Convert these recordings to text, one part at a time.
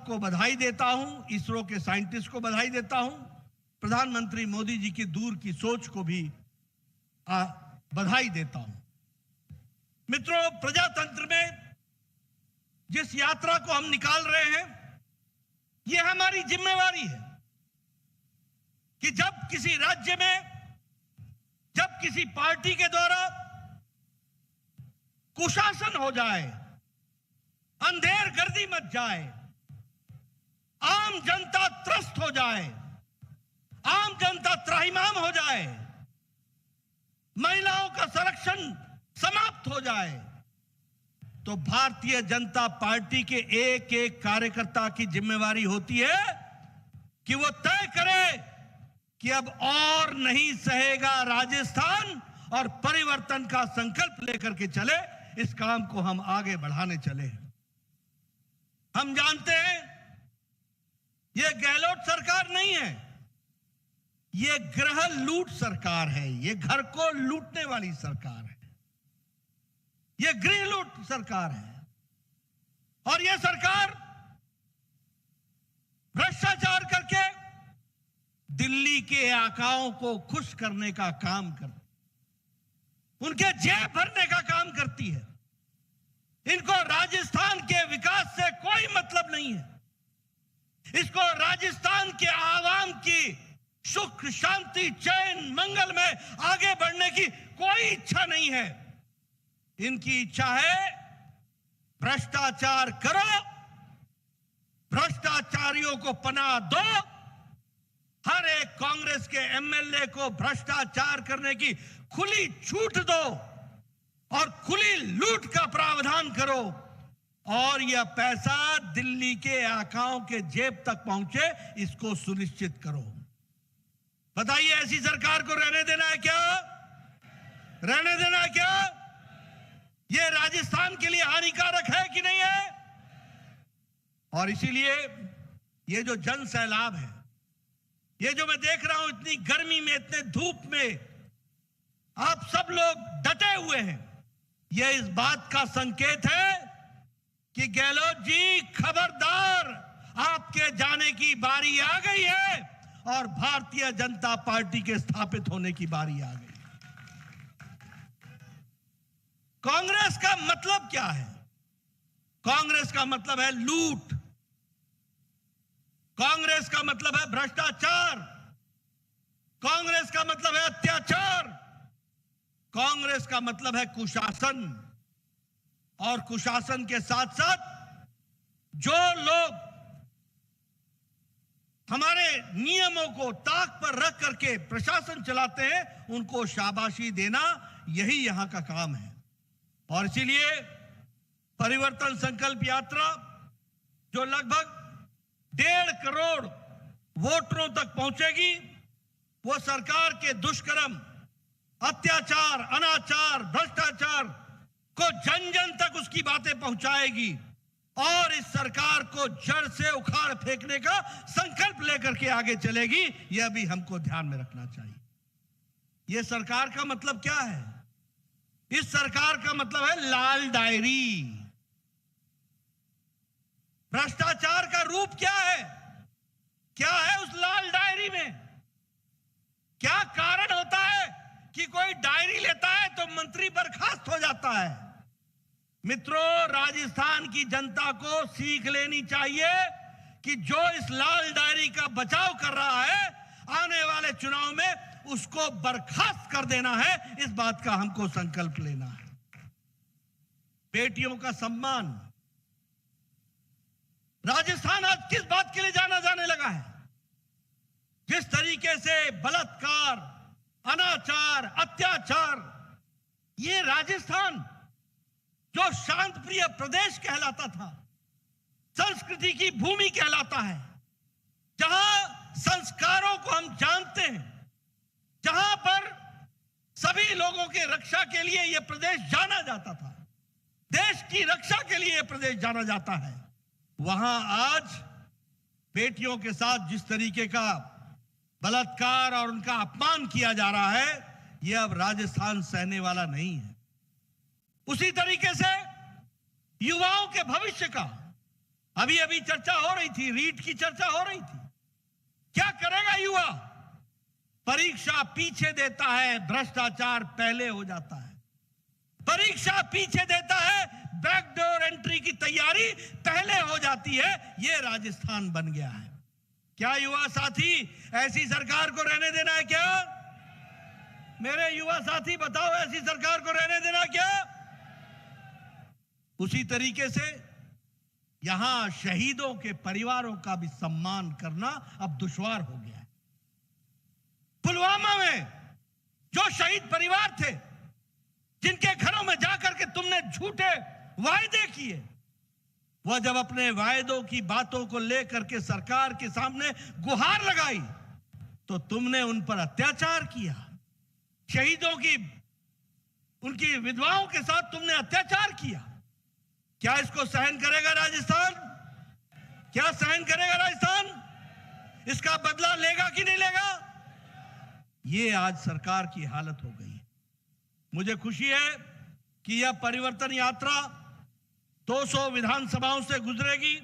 सबको बधाई देता हूं, इसरो के साइंटिस्ट को बधाई देता हूं, प्रधानमंत्री मोदी जी की दूर की सोच को भी बधाई देता हूं। मित्रों, प्रजातंत्र में जिस यात्रा को हम निकाल रहे हैं, यह हमारी जिम्मेवारी है कि जब किसी राज्य में, जब किसी पार्टी के द्वारा कुशासन हो जाए, अंधेर गर्दी मच जाए, आम जनता त्रस्त हो जाए, आम जनता त्राहिमाम हो जाए, महिलाओं का संरक्षण समाप्त हो जाए, तो भारतीय जनता पार्टी के एक एक कार्यकर्ता की जिम्मेवारी होती है कि वो तय करे कि अब और नहीं सहेगा राजस्थान, और परिवर्तन का संकल्प लेकर के चले, इस काम को हम आगे बढ़ाने चले। हम जानते हैं यह गहलोत सरकार नहीं है, यह गृह लूट सरकार है, यह घर को लूटने वाली सरकार है, यह गृह लूट सरकार है। और यह सरकार भ्रष्टाचार करके दिल्ली के आकाओं को खुश करने का काम करती, उनके जेब भरने का काम करती है। इनको राजस्थान के विकास से कोई मतलब नहीं है। इसको राजस्थान के आवाम की सुख, शांति, चैन, मंगल में आगे बढ़ने की कोई इच्छा नहीं है। इनकी इच्छा है भ्रष्टाचार करो, भ्रष्टाचारियों को पनाह दो, हर एक कांग्रेस के एमएलए को भ्रष्टाचार करने की खुली छूट दो और खुली लूट का प्रावधान करो, और यह पैसा दिल्ली के आकाओं के जेब तक पहुंचे, इसको सुनिश्चित करो। बताइए, ऐसी सरकार को रहने देना है क्या? रहने देना है क्या? यह राजस्थान के लिए हानिकारक है कि नहीं है? और इसीलिए यह जो जन सैलाब है, ये जो मैं देख रहा हूं, इतनी गर्मी में, इतने धूप में आप सब लोग डटे हुए हैं, यह इस बात का संकेत है कि गहलोत जी खबरदार, आपके जाने की बारी आ गई है और भारतीय जनता पार्टी के स्थापित होने की बारी आ गई। कांग्रेस का मतलब क्या है? कांग्रेस का मतलब है लूट, कांग्रेस का मतलब है भ्रष्टाचार, कांग्रेस का मतलब है अत्याचार, कांग्रेस का मतलब है कुशासन। और कुशासन के साथ साथ जो लोग हमारे नियमों को ताक पर रख करके प्रशासन चलाते हैं, उनको शाबाशी देना, यही यहां का काम है। और इसीलिए परिवर्तन संकल्प यात्रा, जो लगभग 1.5 करोड़ वोटरों तक पहुंचेगी, वो सरकार के दुष्कर्म, अत्याचार, अनाचार, भ्रष्टाचार को जन जन तक उसकी बातें पहुंचाएगी और इस सरकार को जड़ से उखाड़ फेंकने का संकल्प लेकर के आगे चलेगी। यह भी हमको ध्यान में रखना चाहिए। यह सरकार का मतलब क्या है? इस सरकार का मतलब है लाल डायरी। भ्रष्टाचार का रूप क्या है? क्या है उस लाल डायरी में? क्या कारण होता है कि कोई डायरी लेता है तो मंत्री बर्खास्त हो जाता है? मित्रों, राजस्थान की जनता को सीख लेनी चाहिए कि जो इस लाल डायरी का बचाव कर रहा है, आने वाले चुनाव में उसको बर्खास्त कर देना है। इस बात का हमको संकल्प लेना है। बेटियों का सम्मान, राजस्थान आज किस बात के लिए जाना जाने लगा है? जिस तरीके से बलात्कार, अनाचार, अत्याचार, ये राजस्थान जो शांत प्रिय प्रदेश कहलाता था, संस्कृति की भूमि कहलाता है, जहां संस्कारों को हम जानते हैं, जहां पर सभी लोगों के रक्षा के लिए यह प्रदेश जाना जाता था, देश की रक्षा के लिए यह प्रदेश जाना जाता है, वहां आज बेटियों के साथ जिस तरीके का बलात्कार और उनका अपमान किया जा रहा है, यह अब राजस्थान सहने वाला नहीं है। उसी तरीके से युवाओं के भविष्य का, अभी अभी चर्चा हो रही थी, रीट की चर्चा हो रही थी। क्या करेगा युवा? परीक्षा पीछे देता है, भ्रष्टाचार पहले हो जाता है। परीक्षा पीछे देता है, बैकडोर एंट्री की तैयारी पहले हो जाती है। यह राजस्थान बन गया है। क्या युवा साथी ऐसी सरकार को रहने देना है क्या? मेरे युवा साथी बताओ, ऐसी सरकार को रहने देना क्या? उसी तरीके से यहां शहीदों के परिवारों का भी सम्मान करना अब दुश्वार हो गया है। पुलवामा में जो शहीद परिवार थे, जिनके घरों में जाकर के तुमने झूठे वायदे किए, वह जब अपने वायदों की बातों को लेकर के सरकार के सामने गुहार लगाई तो तुमने उन पर अत्याचार किया। शहीदों की, उनकी विधवाओं के साथ तुमने अत्याचार किया। क्या इसको सहन करेगा राजस्थान? क्या सहन करेगा राजस्थान? इसका बदला लेगा कि नहीं लेगा? यह आज सरकार की हालत हो गई है। मुझे खुशी है कि यह परिवर्तन यात्रा 200 विधानसभाओं से गुजरेगी,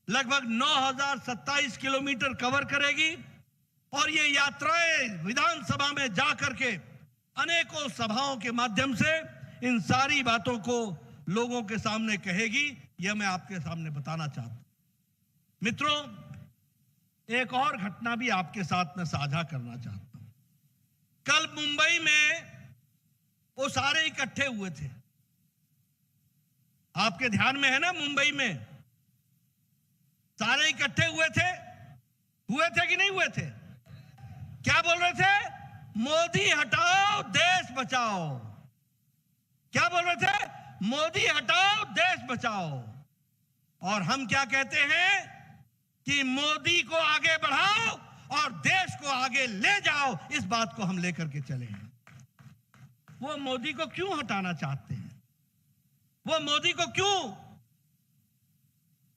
लगभग 9027 किलोमीटर कवर करेगी और ये यात्राएं विधानसभा में जाकर के अनेकों सभाओं के माध्यम से इन सारी बातों को लोगों के सामने कहेगी। यह मैं आपके सामने बताना चाहता हूं। मित्रों, एक और घटना भी आपके साथ में साझा करना चाहता हूं। कल मुंबई में वो सारे इकट्ठे हुए थे, आपके ध्यान में है ना? मुंबई में सारे इकट्ठे हुए थे कि नहीं हुए थे? क्या बोल रहे थे? मोदी हटाओ देश बचाओ। क्या बोल रहे थे? मोदी हटाओ देश बचाओ। और हम क्या कहते हैं कि मोदी को आगे बढ़ाओ और देश को आगे ले जाओ। इस बात को हम लेकर के चले हैं। वो मोदी को क्यों हटाना चाहते हैं? वो मोदी को क्यों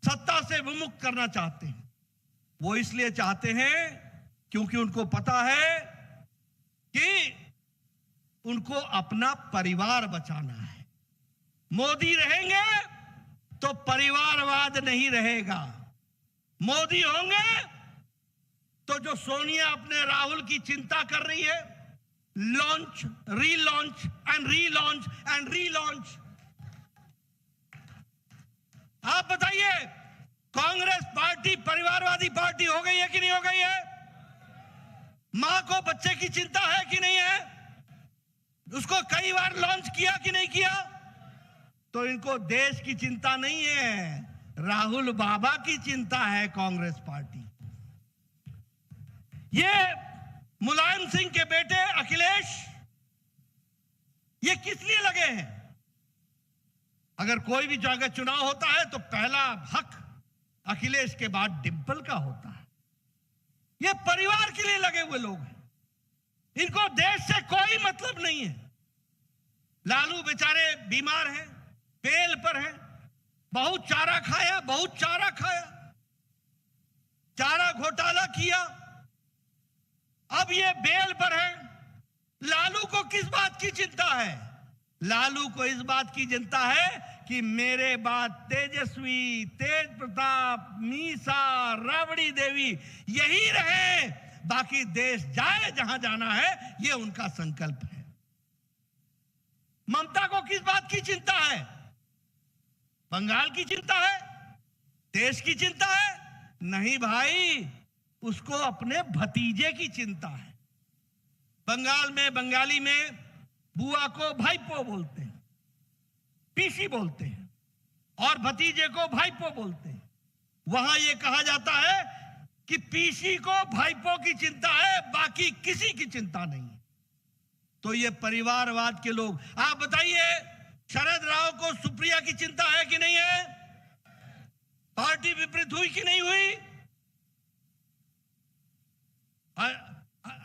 सत्ता से विमुक्त करना चाहते हैं? वो इसलिए चाहते हैं क्योंकि उनको पता है कि उनको अपना परिवार बचाना है। मोदी रहेंगे तो परिवारवाद नहीं रहेगा। मोदी होंगे तो जो सोनिया अपने राहुल की चिंता कर रही है, launch, relaunch and relaunch and relaunch. आप बताइए, कांग्रेस पार्टी परिवारवादी पार्टी हो गई है कि नहीं हो गई है? मां को बच्चे की चिंता है कि नहीं है? उसको कई बार लॉन्च किया कि नहीं किया? तो इनको देश की चिंता नहीं है, राहुल बाबा की चिंता है कांग्रेस पार्टी। ये मुलायम सिंह के बेटे अखिलेश, ये किस लिए लगे हैं? अगर कोई भी जगह चुनाव होता है तो पहला हक अखिलेश के बाद डिंपल का होता है। ये परिवार के लिए लगे हुए लोग हैं, इनको देश से कोई मतलब नहीं है। लालू बेचारे बीमार हैं, बेल पर हैं, बहुत चारा खाया, बहुत चारा खाया, चारा घोटाला किया, अब ये बेल पर है। लालू को किस बात की चिंता है? लालू को इस बात की चिंता है कि मेरे बाद तेजस्वी, तेज प्रताप, मीसा, राबड़ी देवी यही रहे, बाकी देश जाए जहां जाना है, यह उनका संकल्प है। ममता को किस बात की चिंता है? बंगाल की चिंता है? देश की चिंता है? नहीं भाई, उसको अपने भतीजे की चिंता है। बंगाल में, बंगाली में बुआ को भाईपो बोलते हैं, पीसी बोलते हैं, और भतीजे को भाईपो बोलते हैं। वहां यह कहा जाता है कि पीसी को भाईपो की चिंता है, बाकी किसी की चिंता नहीं। तो ये परिवारवाद के लोग, आप बताइए, शरद राव को सुप्रिया की चिंता है कि नहीं है? पार्टी विपरीत हुई कि नहीं हुई?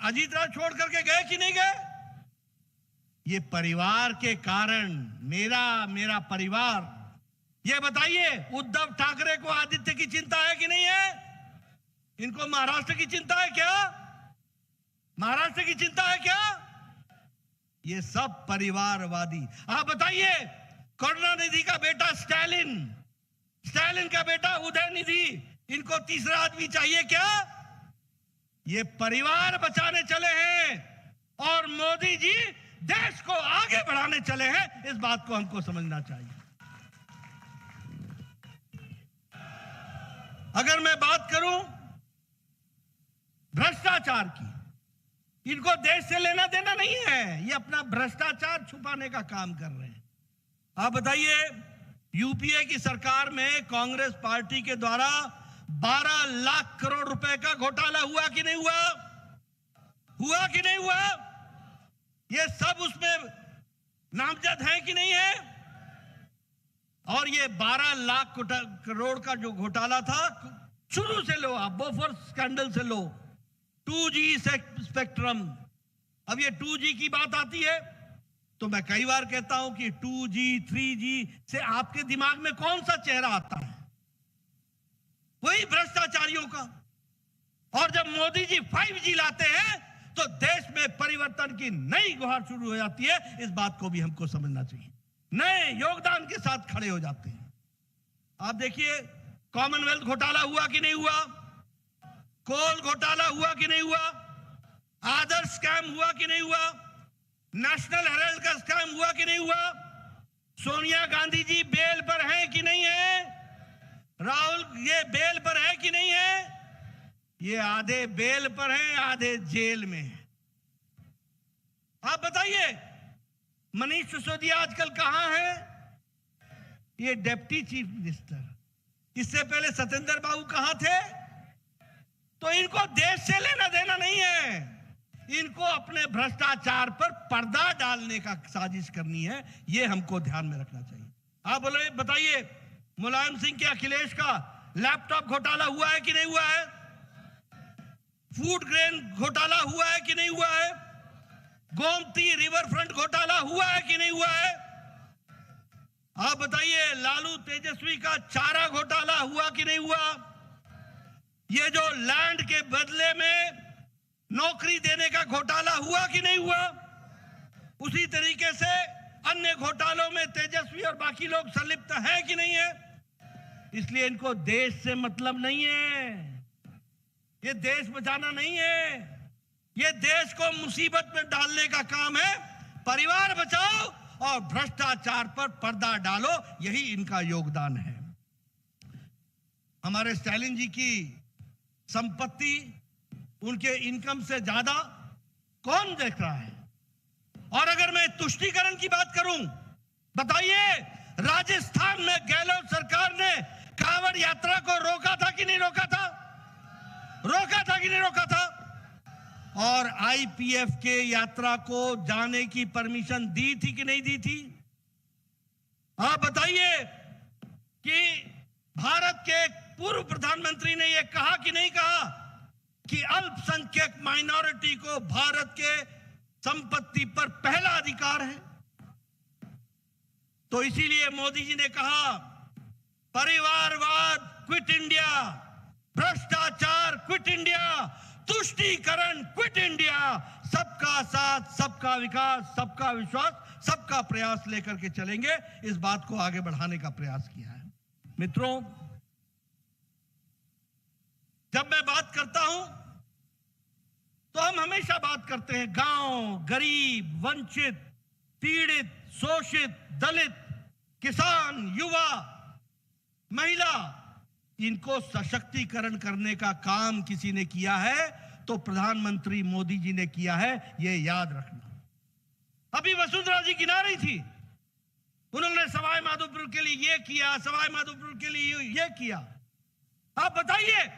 अजीत राव छोड़ करके गए कि नहीं गए? ये परिवार के कारण, मेरा परिवार। ये बताइए, उद्धव ठाकरे को आदित्य की चिंता है कि नहीं है? इनको महाराष्ट्र की चिंता है क्या? महाराष्ट्र की चिंता है क्या? ये सब परिवारवादी। आप बताइए, करुणानिधि का बेटा स्टालिन स्टालिन का बेटा उदयनिधि, इनको तीसरा आदमी चाहिए क्या? ये परिवार बचाने चले हैं और मोदी जी देश को आगे बढ़ाने चले हैं। इस बात को हमको समझना चाहिए। अगर मैं बात करूं भ्रष्टाचार की, इनको देश से लेना देना नहीं है, ये अपना भ्रष्टाचार छुपाने का काम कर रहे हैं। आप बताइए, यूपीए की सरकार में कांग्रेस पार्टी के द्वारा 12 लाख करोड़ रुपए का घोटाला हुआ कि नहीं हुआ? हुआ कि नहीं हुआ? ये सब उसमें नामजद है कि नहीं है? और ये 12 लाख करोड़ का जो घोटाला था, शुरू से लो आप, बोफोर्स स्कैंडल से लो, 2G स्पेक्ट्रम। अब ये 2G की बात आती है तो मैं कई बार कहता हूं कि 2G 3G से आपके दिमाग में कौन सा चेहरा आता है? वही भ्रष्टाचारियों का। और जब मोदी जी 5G लाते हैं तो देश में परिवर्तन की नई गुहार शुरू हो जाती है। इस बात को भी हमको समझना चाहिए। नए योगदान के साथ खड़े हो जाते हैं। आप देखिए, कॉमनवेल्थ घोटाला हुआ कि नहीं हुआ? कोल घोटाला हुआ कि नहीं हुआ? आदर्श स्कैम हुआ कि नहीं हुआ? नेशनल हेराल्ड का स्कैम हुआ कि नहीं हुआ? सोनिया गांधी जी बेल पर हैं कि नहीं है? राहुल ये बेल पर है कि नहीं है? ये आधे बेल पर हैं, आधे जेल में हैं। आप बताइए, मनीष सिसोदिया आजकल कहां है? ये डिप्टी चीफ मिनिस्टर। इससे पहले सत्येंद्र बाबू कहां थे? तो इनको देश से लेना देना नहीं है, इनको अपने भ्रष्टाचार पर पर्दा डालने का साजिश करनी है। ये हमको ध्यान में रखना चाहिए। आप बोले, बताइए, मुलायम सिंह के अखिलेश का लैपटॉप घोटाला हुआ है कि नहीं हुआ है? फूड ग्रेन घोटाला हुआ है कि नहीं हुआ है? गोमती रिवर फ्रंट घोटाला हुआ है कि नहीं हुआ है? आप बताइए, लालू तेजस्वी का चारा घोटाला हुआ कि नहीं हुआ? ये जो लैंड के बदले में नौकरी देने का घोटाला हुआ कि नहीं हुआ? उसी तरीके से अन्य घोटालों में तेजस्वी और बाकी लोग संलिप्त है कि नहीं है? इसलिए इनको देश से मतलब नहीं है, ये देश बचाना नहीं है, ये देश को मुसीबत में डालने का काम है। परिवार बचाओ और भ्रष्टाचार पर पर्दा डालो, यही इनका योगदान है। हमारे स्टालिन जी की संपत्ति, उनके इनकम से ज्यादा कौन देख रहा है? और अगर मैं तुष्टीकरण की बात करूं, बताइए, राजस्थान में गहलोत सरकार ने कांवड़ यात्रा को रोका था कि नहीं रोका था? रोका था कि नहीं रोका था? और आईपीएफ के यात्रा को जाने की परमिशन दी थी कि नहीं दी थी? आप बताइए कि भारत के पूर्व प्रधानमंत्री ने यह कहा कि नहीं कहा कि अल्पसंख्यक माइनॉरिटी को भारत के संपत्ति पर पहला अधिकार है? तो इसीलिए मोदी जी ने कहा, परिवारवाद क्विट इंडिया, भ्रष्टाचार क्विट इंडिया, तुष्टीकरण क्विट इंडिया, सबका साथ, सबका विकास, सबका विश्वास, सबका प्रयास लेकर के चलेंगे। इस बात को आगे बढ़ाने का प्रयास किया है। मित्रों, जब मैं बात करता हूं तो हम हमेशा बात करते हैं गांव, गरीब, वंचित, पीड़ित, शोषित, दलित, किसान, युवा, महिला, इनको सशक्तिकरण करने का काम किसी ने किया है तो प्रधानमंत्री मोदी जी ने किया है, यह याद रखना। अभी वसुंधरा जी गिना रही थी, उन्होंने सवाई माधोपुर के लिए यह किया, सवाई माधोपुर के लिए यह किया। आप बताइए,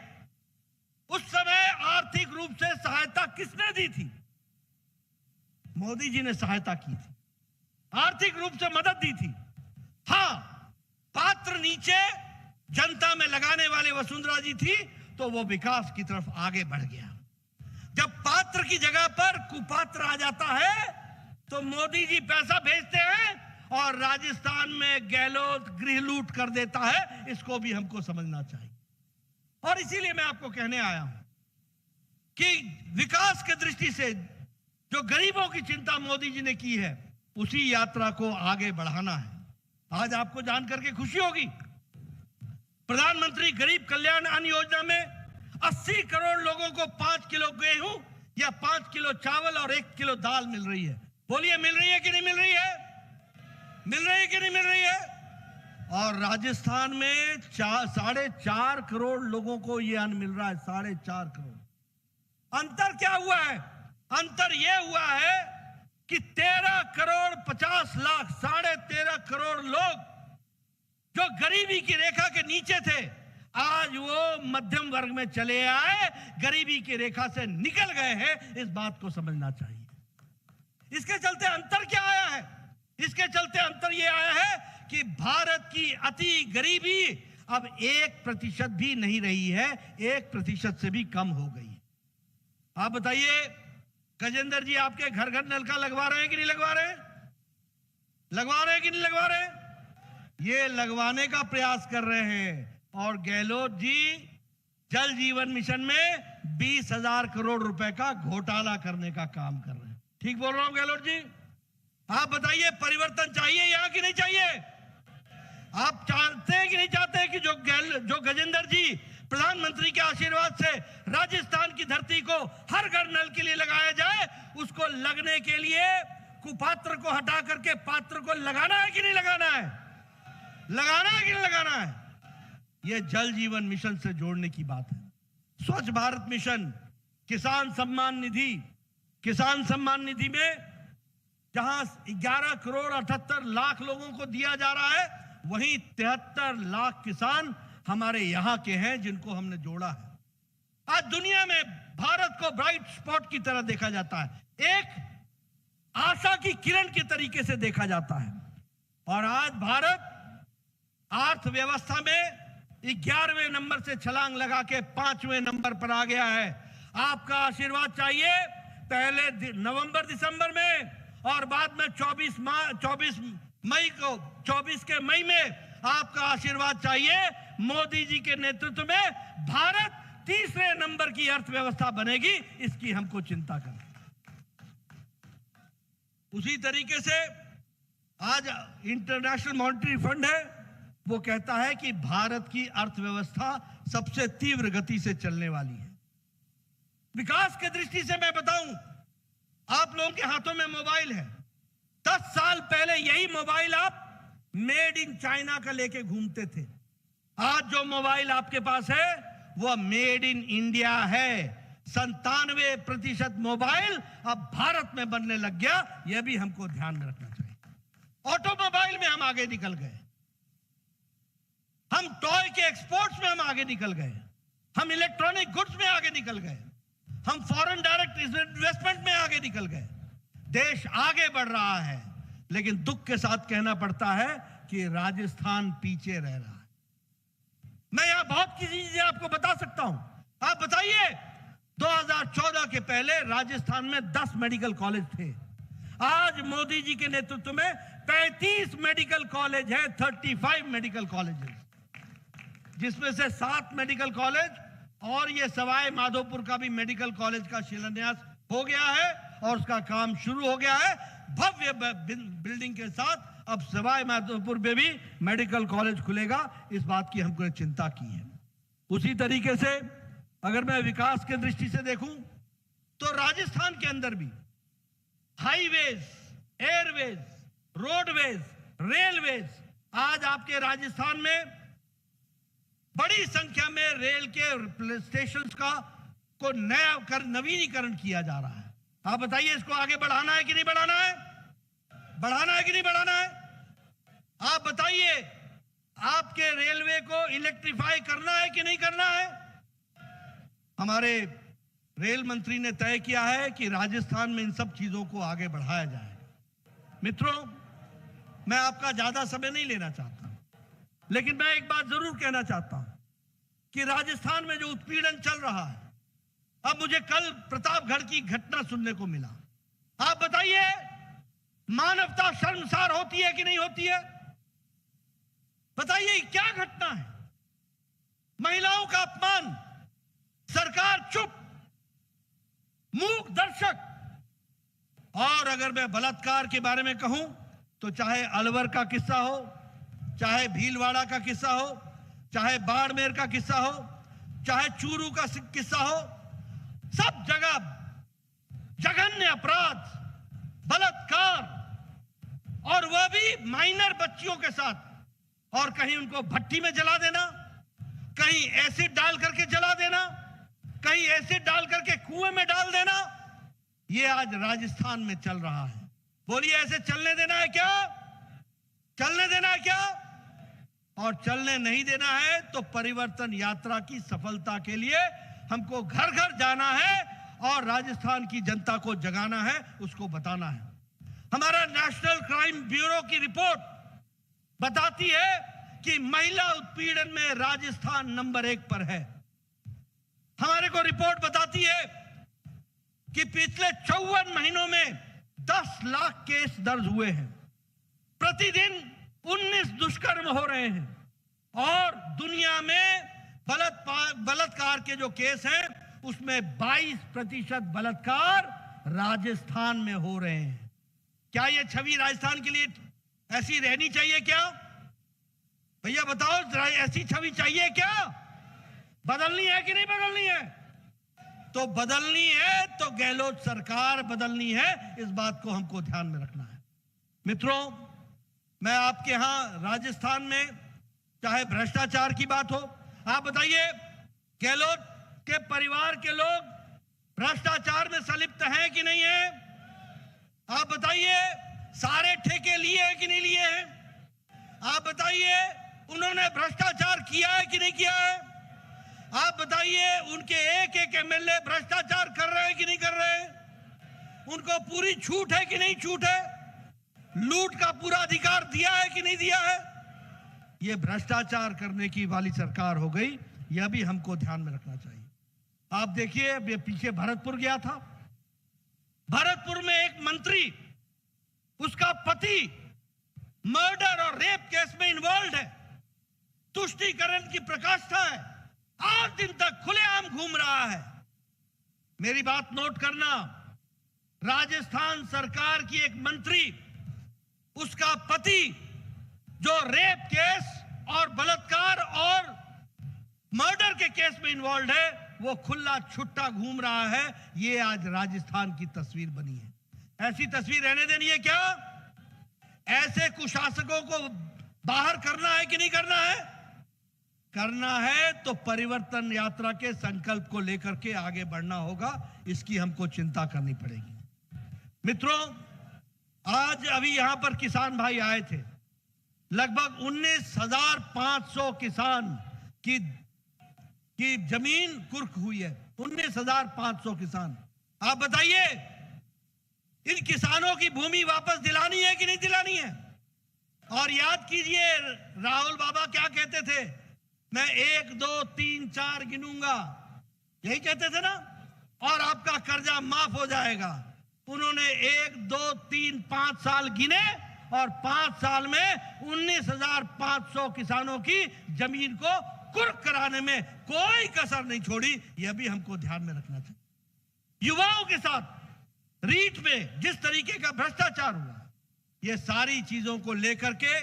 उस समय आर्थिक रूप से सहायता किसने दी थी? मोदी जी ने सहायता की थी, आर्थिक रूप से मदद दी थी। हां, पात्र नीचे जनता में लगाने वाले वसुंधरा जी थी तो वो विकास की तरफ आगे बढ़ गया। जब पात्र की जगह पर कुपात्र आ जाता है तो मोदी जी पैसा भेजते हैं और राजस्थान में गहलोत गृह लूट कर देता है। इसको भी हमको समझना चाहिए। और इसीलिए मैं आपको कहने आया हूं कि विकास की दृष्टि से जो गरीबों की चिंता मोदी जी ने की है, उसी यात्रा को आगे बढ़ाना है। आज आपको जानकर के खुशी होगी प्रधानमंत्री गरीब कल्याण अन्न योजना में 80 करोड़ लोगों को 5 किलो गेहूं या 5 किलो चावल और 1 किलो दाल मिल रही है। बोलिए, मिल रही है कि नहीं मिल रही है? मिल रही है कि नहीं मिल रही है? और राजस्थान में 4.5 करोड़ लोगों को यह अन्न मिल रहा है। 4.5 करोड़। अंतर क्या हुआ है? अंतर यह हुआ है कि 13 करोड़ 50 लाख 13.5 करोड़ लोग जो गरीबी की रेखा के नीचे थे, आज वो मध्यम वर्ग में चले आए, गरीबी की रेखा से निकल गए हैं। इस बात को समझना चाहिए। इसके चलते अंतर क्या आया है? इसके चलते अंतर यह आया है कि भारत की अति गरीबी अब 1% भी नहीं रही है, 1% से भी कम हो गई है। आप बताइए, गजेंद्र जी आपके घर घर नलका लगवा रहे हैं कि नहीं लगवा रहे हैं? लगवा रहे हैं कि नहीं लगवा रहे हैं? ये लगवाने का प्रयास कर रहे हैं। और गहलोत जी जल जीवन मिशन में 20,000 करोड़ रुपए का घोटाला करने का काम कर रहे हैं। ठीक बोल रहा हूं गहलोत जी? आप बताइए, परिवर्तन चाहिए यहां कि नहीं चाहिए? आप चाहते हैं कि नहीं चाहते कि जो गजेंद्र जी प्रधानमंत्री के आशीर्वाद से राजस्थान की धरती को हर घर नल के लिए लगाया जाए, उसको लगने के लिए कुपात्र को हटा करके पात्र को लगाना है कि नहीं लगाना है? लगाना है कि नहीं लगाना है? यह जल जीवन मिशन से जोड़ने की बात है। स्वच्छ भारत मिशन, किसान सम्मान निधि, किसान सम्मान निधि में जहां 11 करोड़ 78 लाख लोगों को दिया जा रहा है, वहीं 73 लाख किसान हमारे यहां के हैं जिनको हमने जोड़ा है। आज दुनिया में भारत को ब्राइट स्पॉट की तरह देखा जाता है, एक आशा की किरण के तरीके से देखा जाता है। और आज भारत अर्थव्यवस्था में 11वें नंबर से छलांग लगा के 5वें नंबर पर आ गया है। आपका आशीर्वाद चाहिए, पहले नवंबर दिसंबर में और बाद में 24 के मई में आपका आशीर्वाद चाहिए। मोदी जी के नेतृत्व में भारत तीसरे नंबर की अर्थव्यवस्था बनेगी, इसकी हमको चिंता करनी। उसी तरीके से आज इंटरनेशनल मॉनेटरी फंड है, वो कहता है कि भारत की अर्थव्यवस्था सबसे तीव्र गति से चलने वाली है। विकास की दृष्टि से मैं बताऊं, आप लोगों के हाथों में मोबाइल है। 10 साल पहले यही मोबाइल आप मेड इन चाइना का लेके घूमते थे। आज जो मोबाइल आपके पास है वह मेड इन इंडिया है। 97% मोबाइल अब भारत में बनने लग गया, यह भी हमको ध्यान में रखना चाहिए। ऑटोमोबाइल में हम आगे निकल गए, हम टॉय के एक्सपोर्ट्स में हम आगे निकल गए, हम इलेक्ट्रॉनिक गुड्स में आगे निकल गए, हम फॉरेन डायरेक्ट इन्वेस्टमेंट में आगे निकल गए। देश आगे बढ़ रहा है, लेकिन दुख के साथ कहना पड़ता है कि राजस्थान पीछे रह रहा है। मैं यहां बहुत सी चीजें आपको बता सकता हूं। आप बताइए, 2014 के पहले राजस्थान में 10 मेडिकल कॉलेज थे। आज मोदी जी के नेतृत्व में 35 मेडिकल कॉलेज है, 35 मेडिकल कॉलेज, जिसमें से 7 मेडिकल कॉलेज और ये सवाई माधोपुर का भी मेडिकल कॉलेज का शिलान्यास हो गया है और उसका काम शुरू हो गया है। भव्य बिल्डिंग के साथ अब सवाई माधोपुर में भी मेडिकल कॉलेज खुलेगा, इस बात की हमको चिंता की है। उसी तरीके से अगर मैं विकास के दृष्टि से देखूं तो राजस्थान के अंदर भी हाईवेज, एयरवेज, रोडवेज, रेलवेज, आज आपके राजस्थान में बड़ी संख्या में रेल के स्टेशंस को नवीनीकरण किया जा रहा है। आप बताइए, इसको आगे बढ़ाना है कि नहीं बढ़ाना है? बढ़ाना है कि नहीं बढ़ाना है? आप बताइए, आपके रेलवे को इलेक्ट्रीफाई करना है कि नहीं करना है? हमारे रेल मंत्री ने तय किया है कि राजस्थान में इन सब चीजों को आगे बढ़ाया जाए। मित्रों, मैं आपका ज्यादा समय नहीं लेना चाहता, लेकिन मैं एक बात जरूर कहना चाहता हूं कि राजस्थान में जो उत्पीड़न चल रहा है, अब मुझे कल प्रतापगढ़ की घटना सुनने को मिला। आप बताइए, मानवता शर्मसार होती है कि नहीं होती है? बताइए, क्या घटना है? महिलाओं का अपमान, सरकार चुप, मूक दर्शक। और अगर मैं बलात्कार के बारे में कहूं तो चाहे अलवर का किस्सा हो, चाहे भीलवाड़ा का किस्सा हो, चाहे बाड़मेर का किस्सा हो, चाहे चूरू का किस्सा हो, सब जगह जघन्य अपराध, बलात्कार, और वह भी माइनर बच्चियों के साथ, और कहीं उनको भट्टी में जला देना, कहीं एसिड डाल करके जला देना, कहीं एसिड डाल करके कुएं में डाल देना। ये आज राजस्थान में चल रहा है। बोलिए, ऐसे चलने देना है क्या? चलने देना है क्या? और चलने नहीं देना है तो परिवर्तन यात्रा की सफलता के लिए हमको घर घर जाना है और राजस्थान की जनता को जगाना है, उसको बताना है। हमारा नेशनल क्राइम ब्यूरो की रिपोर्ट बताती है कि महिला उत्पीड़न में राजस्थान नंबर 1 पर है। हमारे को रिपोर्ट बताती है कि पिछले 54 महीनों में 10 लाख केस दर्ज हुए हैं। प्रतिदिन 19 दुष्कर्म हो रहे हैं और दुनिया में बलात्कार के जो केस हैं उसमें 22% बलात्कार राजस्थान में हो रहे हैं। क्या ये छवि राजस्थान के लिए ऐसी रहनी चाहिए क्या? भैया बताओ, ऐसी छवि चाहिए क्या? बदलनी है कि नहीं बदलनी है? तो बदलनी है तो गहलोत सरकार बदलनी है, इस बात को हमको ध्यान में रखना है। मित्रों, मैं आपके यहां राजस्थान में चाहे भ्रष्टाचार की बात हो, आप बताइए गहलोत के परिवार के लोग भ्रष्टाचार में संलिप्त हैं कि नहीं है? आप बताइए, सारे ठेके लिए हैं कि नहीं लिए हैं? आप बताइए, उन्होंने भ्रष्टाचार किया है कि नहीं किया है? आप बताइए, उनके एक एक एमएलए भ्रष्टाचार कर रहे हैं कि नहीं कर रहे हैं? उनको पूरी छूट है कि नहीं छूट है? लूट का पूरा अधिकार दिया है कि नहीं दिया है? ये भ्रष्टाचार करने की वाली सरकार हो गई, यह भी हमको ध्यान में रखना चाहिए। आप देखिए, अब ये पीछे भरतपुर गया था, भरतपुर में एक मंत्री, उसका पति मर्डर और रेप केस में इन्वॉल्व है, तुष्टीकरण की प्रकाष्ठा है, 8 दिन तक खुलेआम घूम रहा है। मेरी बात नोट करना, राजस्थान सरकार की एक मंत्री, उसका पति जो रेप केस और बलात्कार और मर्डर के केस में इन्वॉल्व है, वो खुला छुट्टा घूम रहा है। ये आज राजस्थान की तस्वीर बनी है। ऐसी तस्वीर रहने देनी है क्या? ऐसे कुशासकों को बाहर करना है कि नहीं करना है? करना है तो परिवर्तन यात्रा के संकल्प को लेकर के आगे बढ़ना होगा, इसकी हमको चिंता करनी पड़ेगी। मित्रों, आज अभी यहां पर किसान भाई आए थे, लगभग 19,500 किसान की जमीन कुर्क हुई है। 19,500 किसान। आप बताइए, इन किसानों की भूमि वापस दिलानी है कि नहीं दिलानी है? और याद कीजिए, राहुल बाबा क्या कहते थे, मैं 1 2 3 4 गिनूंगा, यही कहते थे ना, और आपका कर्जा माफ हो जाएगा। उन्होंने 1 2 3 5 साल गिने और 5 साल में 19,500 किसानों की जमीन को कुर्क कराने में कोई कसर नहीं छोड़ी। यह भी हमको ध्यान में रखना चाहिए। युवाओं के साथ रीट में जिस तरीके का भ्रष्टाचार हुआ, ये सारी चीजों को लेकर के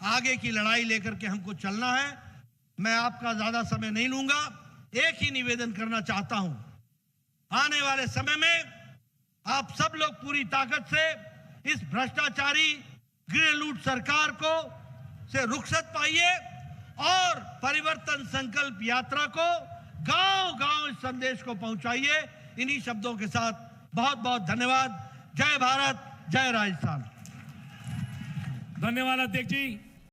आगे की लड़ाई लेकर के हमको चलना है। मैं आपका ज्यादा समय नहीं लूंगा, एक ही निवेदन करना चाहता हूं, आने वाले समय में आप सब लोग पूरी ताकत से इस भ्रष्टाचारी गृह लूट सरकार को से रुखसत पाइए और परिवर्तन संकल्प यात्रा को गांव-गांव इस संदेश को पहुंचाइए। इन्हीं शब्दों के साथ बहुत बहुत धन्यवाद। जय भारत, जय राजस्थान। धन्यवाद अध्यक्ष जी।